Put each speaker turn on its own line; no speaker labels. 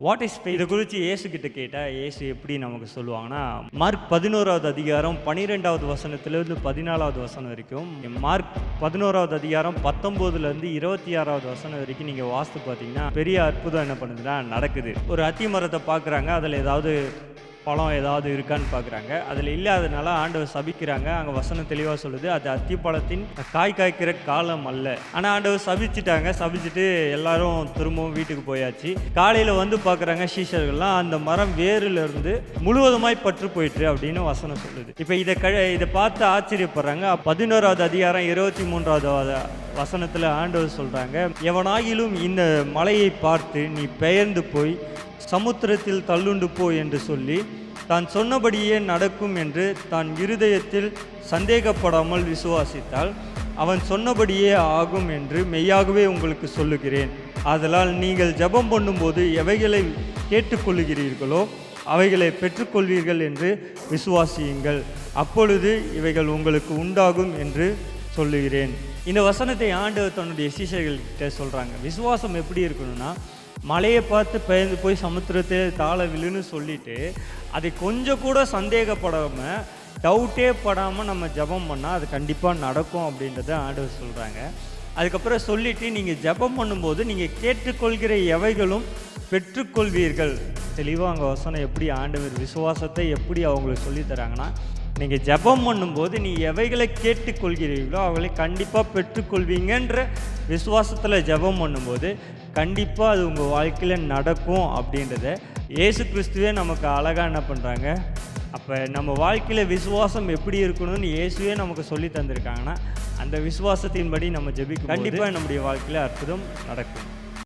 What is faith? இதை குறித்து இயேசு கிட்ட கேட்டால் இயேசு எப்படி நமக்கு சொல்லுவாங்கன்னா, மார்க் 11வது அதிகாரம் 12வது வசனத்திலிருந்து 14வது வசனம் வரைக்கும், மார்க் 11வது அதிகாரம் 19லேருந்து 26வது வசனம் வரைக்கும் நீங்கள் வாசித்து பார்த்தீங்கன்னா பெரிய அற்புதம் என்ன பண்ணுதுன்னா நடக்குது. ஒரு அத்தி மரத்தை பார்க்குறாங்க, அதில் ஏதாவது பழம் ஏதாவது இருக்கான்னு பார்க்குறாங்க. அதில் இல்லாதனால ஆண்டவர் சபிக்கிறாங்க. அங்கே வசனம் தெளிவாக சொல்லுது, அது அத்தி பழத்தின் காய் காய்க்கிற காலம் அல்ல. ஆனால் ஆண்டவர் சபிச்சிட்டாங்க. சபிச்சுட்டு எல்லாரும் திரும்பவும் வீட்டுக்கு போயாச்சு. காலையில் வந்து பார்க்குறாங்க சீஷர்கள்லாம், அந்த மரம் வேரிலிருந்து முழுவதுமாய் பற்று போயிட்டு அப்படின்னு வசனம் சொல்லுது. இப்போ இதை பார்த்து ஆச்சரியப்படுறாங்க. 11வது அதிகாரம் 23வது வசனத்தில் ஆண்டவர் சொல்கிறாங்க, எவனாகிலும் இந்த மலையை பார்த்து நீ பெயர்ந்து போய் சமுத்திரத்தில் தள்ளுண்டு போ என்று சொல்லி தான் சொன்னபடியே நடக்கும் என்று தான் இருதயத்தில் சந்தேகப்படாமல் விசுவாசித்தால் அவன் சொன்னபடியே ஆகும் என்று மெய்யாகவே உங்களுக்கு சொல்லுகிறேன். ஆதலால் நீங்கள் ஜெபம் பண்ணும்போது எவைகளை கேட்டுக்கொள்ளுகிறீர்களோ அவைகளை பெற்றுக்கொள்வீர்கள் என்று விசுவாசியுங்கள், அப்பொழுது இவைகள் உங்களுக்கு உண்டாகும் என்று சொல்லுகிறேன். இந்த வசனத்தை ஆண்டவர் தன்னுடைய சீஷர்கள்கிட்ட சொல்கிறாங்க. விசுவாசம் எப்படி இருக்கணும்னா, மலையை பார்த்து பெயர்ந்து போய் சமுத்திரத்தை தாழ விழுன்னு சொல்லிட்டு அதை கொஞ்சம் கூட சந்தேகப்படாமல் டவுட்டே படாமல் நம்ம ஜெபம் பண்ணால் அது கண்டிப்பாக நடக்கும் அப்படின்றத ஆண்டவர் சொல்கிறாங்க. அதுக்கப்புறம் சொல்லிவிட்டு நீங்கள் ஜெபம் பண்ணும்போது நீங்கள் கேட்டுக்கொள்கிற எவைகளும் பெற்றுக்கொள்வீர்கள். தெளிவாக அங்கே வசனம் எப்படி ஆண்டவர் விசுவாசத்தை எப்படி அவங்களுக்கு சொல்லித்தராங்கன்னா, நீங்கள் ஜெபம் பண்ணும்போது நீ எவைகளை கேட்டுக்கொள்கிறீர்களோ அவளை கண்டிப்பாக பெற்றுக்கொள்வீங்கன்ற விசுவாசத்தில் ஜெபம் பண்ணும்போது கண்டிப்பாக அது உங்கள் வாழ்க்கையில் நடக்கும் அப்படின்றத இயேசு கிறிஸ்துவே நமக்கு அழகாக என்ன பண்ணுறாங்க. அப்போ நம்ம வாழ்க்கையில் விசுவாசம் எப்படி இருக்கணும்னு இயேசுவே நமக்கு சொல்லி தந்திருக்காங்கன்னா, அந்த விசுவாசத்தின்படி நம்ம ஜெபிக்கும் கண்டிப்பாக நம்முடைய வாழ்க்கையில் அற்புதம் நடக்கும்.